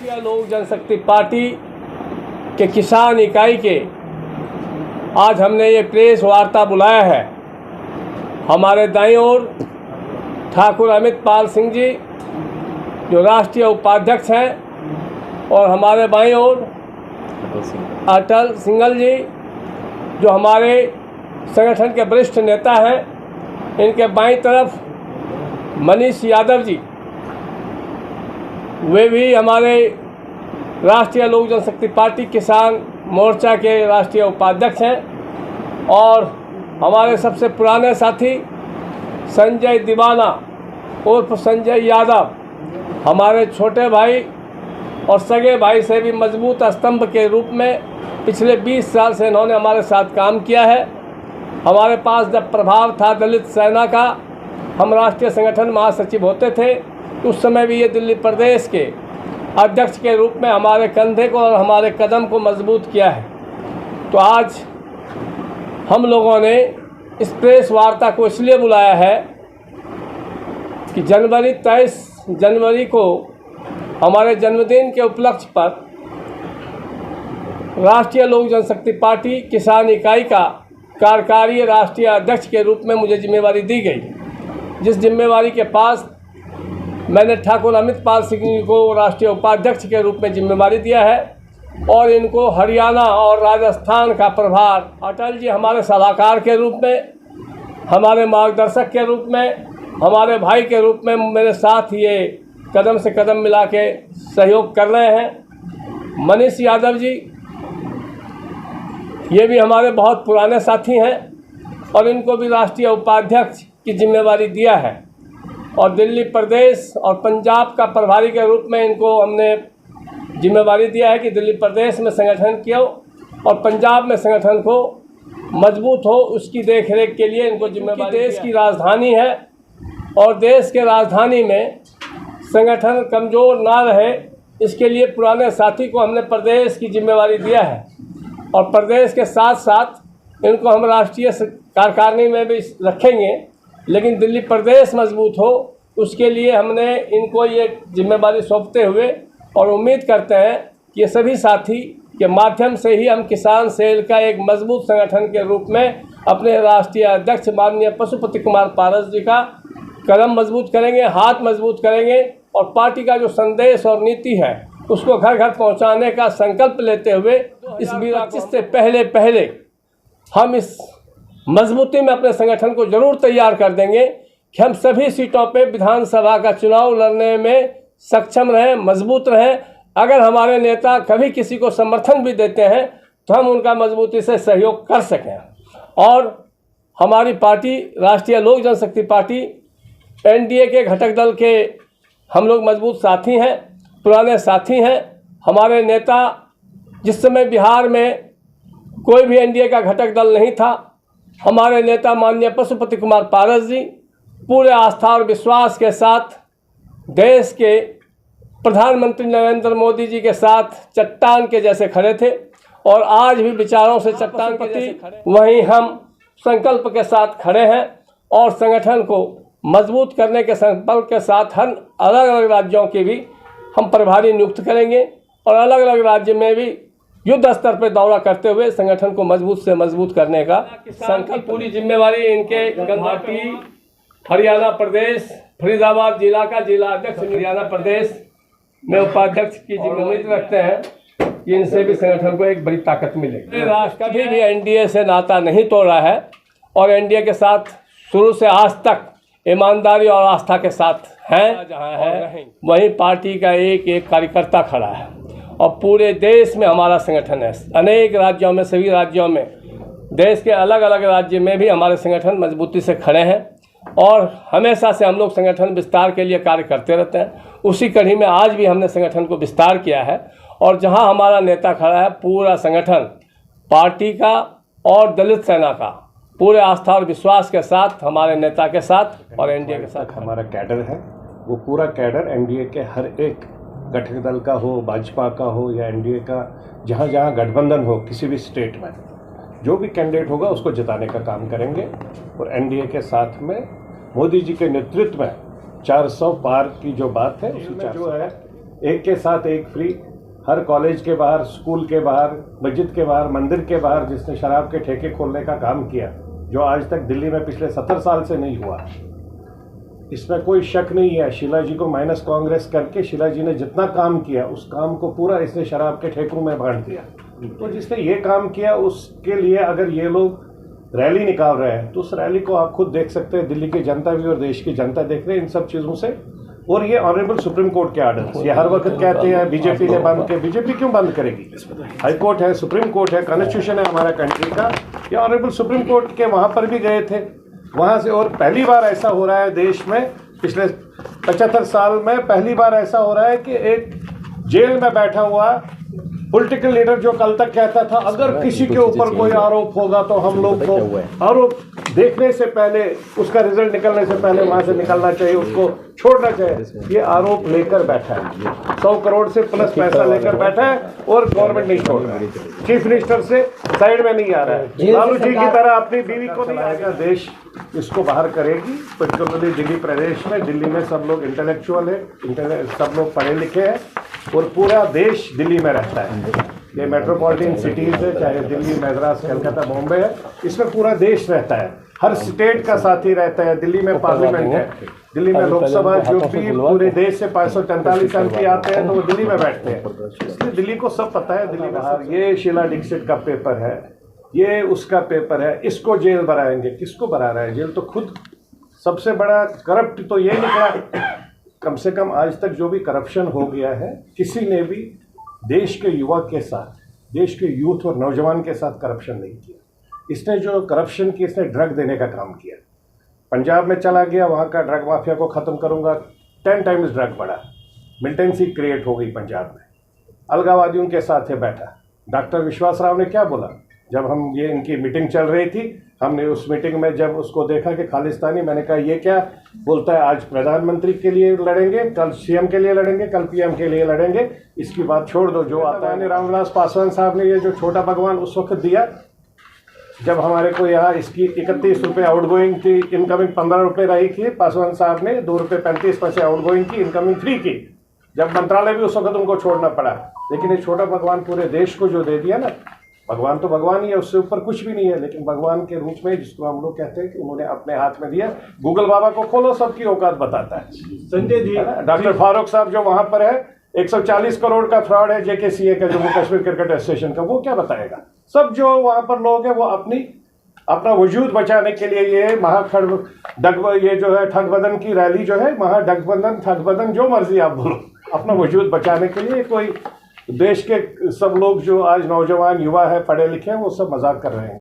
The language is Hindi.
राष्ट्रीय लोक जनशक्ति पार्टी के किसान इकाई के आज हमने ये प्रेस वार्ता बुलाया है। हमारे दाईं ओर ठाकुर अमित पाल सिंह जी जो राष्ट्रीय उपाध्यक्ष हैं और हमारे बाईं ओर अटल सिंघल जी जो हमारे संगठन के वरिष्ठ नेता हैं। इनके बाईं तरफ मनीष यादव जी, वे भी हमारे राष्ट्रीय लोक जनशक्ति पार्टी किसान मोर्चा के राष्ट्रीय उपाध्यक्ष हैं। और हमारे सबसे पुराने साथी संजय दीवाना उर्फ संजय यादव, हमारे छोटे भाई और सगे भाई से भी मजबूत स्तंभ के रूप में पिछले 20 साल से इन्होंने हमारे साथ काम किया है। हमारे पास जब प्रभाव था दलित सेना का, हम राष्ट्रीय संगठन महासचिव होते थे, उस समय भी ये दिल्ली प्रदेश के अध्यक्ष के रूप में हमारे कंधे को और हमारे कदम को मजबूत किया है। तो आज हम लोगों ने इस प्रेस वार्ता को इसलिए बुलाया है कि 23 जनवरी को हमारे जन्मदिन के उपलक्ष्य पर राष्ट्रीय लोक जनशक्ति पार्टी किसान इकाई का कार्यकारी राष्ट्रीय अध्यक्ष के रूप में मुझे जिम्मेवारी दी गई, जिस जिम्मेवारी के पास मैंने ठाकुर अमित पाल सिंह जी को राष्ट्रीय उपाध्यक्ष के रूप में जिम्मेवारी दिया है। और इनको हरियाणा और राजस्थान का प्रभार अटल जी हमारे सलाहकार के रूप में, हमारे मार्गदर्शक के रूप में, हमारे भाई के रूप में मेरे साथ ये कदम से कदम मिला के सहयोग कर रहे हैं। मनीष यादव जी, ये भी हमारे बहुत पुराने साथी हैं और इनको भी राष्ट्रीय उपाध्यक्ष की जिम्मेवारी दिया है। और दिल्ली प्रदेश और पंजाब का प्रभारी के रूप में इनको हमने जिम्मेवारी दिया है कि दिल्ली प्रदेश में संगठन किया और पंजाब में संगठन को मजबूत हो, उसकी देखरेख के लिए इनको जिम्मेवारी। देश की राजधानी है और देश के राजधानी में संगठन कमज़ोर ना रहे, इसके लिए पुराने साथी को हमने प्रदेश की जिम्मेवारी दिया है। और प्रदेश के साथ साथ इनको हम राष्ट्रीय कार्यकारिणी में भी रखेंगे, लेकिन दिल्ली प्रदेश मजबूत हो उसके लिए हमने इनको ये जिम्मेवारी सौंपते हुए और उम्मीद करते हैं कि ये सभी साथी के माध्यम से ही हम किसान सेल का एक मजबूत संगठन के रूप में अपने राष्ट्रीय अध्यक्ष माननीय पशुपति कुमार पारस जी का कदम मजबूत करेंगे, हाथ मजबूत करेंगे और पार्टी का जो संदेश और नीति है उसको घर घर पहुंचाने का संकल्प लेते हुए इस 2025 से पहले हम इस मजबूती में अपने संगठन को जरूर तैयार कर देंगे कि हम सभी सीटों पे विधानसभा का चुनाव लड़ने में सक्षम रहें, मजबूत रहें। अगर हमारे नेता कभी किसी को समर्थन भी देते हैं तो हम उनका मजबूती से सहयोग कर सकें। और हमारी पार्टी राष्ट्रीय लोक जनशक्ति पार्टी एनडीए के घटक दल के हम लोग मजबूत साथी हैं, पुराने साथी हैं। हमारे नेता, जिस समय बिहार में कोई भी एनडीए का घटक दल नहीं था, हमारे नेता माननीय पशुपति कुमार पारस जी पूरे आस्था और विश्वास के साथ देश के प्रधानमंत्री नरेंद्र मोदी जी के साथ चट्टान के जैसे खड़े थे और आज भी विचारों से चट्टान के प्रति वहीं हम संकल्प के साथ खड़े हैं। और संगठन को मजबूत करने के संकल्प के साथ हम अलग अलग राज्यों के भी हम प्रभारी नियुक्त करेंगे और अलग अलग राज्य में भी युद्ध स्तर पर दौरा करते हुए संगठन को मजबूत से मजबूत करने का संकल्प। पूरी जिम्मेवारी इनके गुवाहाटी हरियाणा प्रदेश फरीदाबाद जिला का जिला अध्यक्ष हरियाणा प्रदेश में उपाध्यक्ष की जिम्मेदारी रखते हैं कि इनसे भी संगठन को एक बड़ी ताकत मिलेगी। राष्ट्र कभी भी एनडीए से नाता नहीं तोड़ा है और एनडीए के साथ शुरू से आज तक ईमानदारी और आस्था के साथ हैं। जहाँ है वहीं पार्टी का एक एक कार्यकर्ता खड़ा है और पूरे देश में हमारा संगठन है। अनेक राज्यों में, सभी राज्यों में, देश के अलग अलग राज्य में भी हमारे संगठन मजबूती से खड़े हैं और हमेशा से हम लोग संगठन विस्तार के लिए कार्य करते रहते हैं। उसी कड़ी में आज भी हमने संगठन को विस्तार किया है और जहां हमारा नेता खड़ा है, पूरा संगठन पार्टी का और दलित सेना का पूरे आस्था और विश्वास के साथ हमारे नेता के साथ और एनडीए के साथ हमारा कैडर है। वो पूरा कैडर एनडीए के हर एक घटक दल का हो, भाजपा का हो या एनडीए का, जहाँ जहाँ गठबंधन हो किसी भी स्टेट में, जो भी कैंडिडेट होगा उसको जिताने का काम करेंगे। और एनडीए के साथ में मोदी जी के नेतृत्व में 400 पार की जो बात है, उसमें जो है एक के साथ एक फ्री, हर कॉलेज के बाहर, स्कूल के बाहर, मस्जिद के बाहर, मंदिर के बाहर जिसने शराब के ठेके खोलने का काम किया, जो आज तक दिल्ली में पिछले 70 साल से नहीं हुआ, इसमें कोई शक नहीं है। शीला जी को माइनस कांग्रेस करके शीला जी ने जितना काम किया उस काम को पूरा इसने शराब के ठेकों में बांट दिया। तो जिसने ये काम किया उसके लिए अगर ये लोग रैली निकाल रहे हैं तो उस रैली को आप खुद देख सकते हैं, दिल्ली की जनता भी और देश की जनता देख रहे हैं इन सब चीज़ों से। और ये ऑनरेबल सुप्रीम कोर्ट के आर्डर्स, ये हर वक्त कहते हैं बीजेपी ने बंद किया, बीजेपी क्यों बंद करेगी? हाई कोर्ट है, सुप्रीम कोर्ट है, कॉन्स्टिट्यूशन है हमारा कंट्री का। ये ऑनरेबल सुप्रीम कोर्ट के वहाँ पर भी गए थे, वहाँ से। और पहली बार ऐसा हो रहा है देश में, पिछले 75 साल में पहली बार ऐसा हो रहा है कि एक जेल में बैठा हुआ पॉलिटिकल लीडर जो कल तक कहता था अगर किसी के ऊपर कोई आरोप होगा तो हम लोग को आरोप देखने से पहले, उसका रिजल्ट निकलने से पहले वहां से निकलना चाहिए, उसको छोड़ना चाहिए, ये आरोप लेकर बैठा है। 100 करोड़ से प्लस पैसा लेकर बैठा है और गवर्नमेंट नहीं छोड़ रहा है, चीफ मिनिस्टर से साइड में नहीं आ रहा है। लालू जी की तरह अपनी बीवी को नहीं आएगा, देश इसको बाहर करेगी। पर्टिकुलरली दिल्ली प्रदेश में, दिल्ली में सब लोग इंटेलेक्चुअल है, सब लोग पढ़े लिखे हैं और पूरा देश दिल्ली में रहता है। ये मेट्रोपॉलिटन सिटीज़ है, चाहे दिल्ली, मद्रास, कलकत्ता, बॉम्बे है, इसमें पूरा देश रहता है, हर स्टेट का साथी रहता है। दिल्ली में पार्लियामेंट है, दिल्ली में लोकसभा, जो भी पूरे देश से 543 एमपी आते हैं तो वो दिल्ली में बैठते हैं, इसलिए दिल्ली को सब पता है। दिल्ली में ये शीला दीक्षित का पेपर है, ये उसका पेपर है, इसको जेल बनाएंगे। किसको बना रहा है जेल? तो खुद सबसे बड़ा करप्ट तो ये निकला। कम से कम आज तक जो भी करप्शन हो गया है, किसी ने भी देश के युवा के साथ, देश के यूथ और नौजवान के साथ करप्शन नहीं किया। इसने जो करप्शन की, इसने ड्रग देने का काम किया। पंजाब में चला गया, वहाँ का ड्रग माफिया को ख़त्म करूँगा, 10 टाइम्स ड्रग बढ़ा, मिलिटेंसी क्रिएट हो गई पंजाब में। अलगाववादियों के साथ है बैठा। डॉक्टर विश्वास राव ने क्या बोला जब हम ये इनकी मीटिंग चल रही थी, हमने उस मीटिंग में जब उसको देखा कि खालिस्तानी, मैंने कहा ये क्या बोलता है, आज प्रधानमंत्री के लिए लड़ेंगे, कल सीएम के लिए लड़ेंगे, कल पीएम के लिए लड़ेंगे, इसकी बात छोड़ दो। जो आता है रामविलास पासवान साहब ने ये जो छोटा भगवान उस वक्त दिया जब हमारे को यहाँ इसकी 31 रुपये आउटगोइंग की, इनकमिंग 15 रुपये रही थी, पासवान साहब ने 2 रुपये 35 पैसे आउटगोइंग की, इनकमिंग फ्री की। जब मंत्रालय भी उस वक्त उनको छोड़ना पड़ा, लेकिन ये छोटा भगवान पूरे देश को जो दे दिया ना, भगवान तो भगवान ही है, उससे ऊपर कुछ भी नहीं है, लेकिन भगवान के रूप में जिसको हम लोग कहते हैं कि उन्होंने अपने हाथ में दिया। गूगल बाबा को खोलो, सबकी औकात बताता है। संजय जी, डॉक्टर फारूक साहब जो वहां पर है, 140 करोड़ का फ्रॉड है जेकेसीए का, जम्मू कश्मीर क्रिकेट एसोसिएशन का, वो क्या बताएगा? सब जो वहां पर लोग हैं वो अपना वजूद बचाने के लिए ये ये जो है ठगबदन की रैली जो है, ठगबदन जो मर्जी आप बोलो, अपना वजूद बचाने के लिए कोई देश के सब लोग जो आज नौजवान युवा है, पढ़े लिखे हैं, वो सब मजाक कर रहे हैं।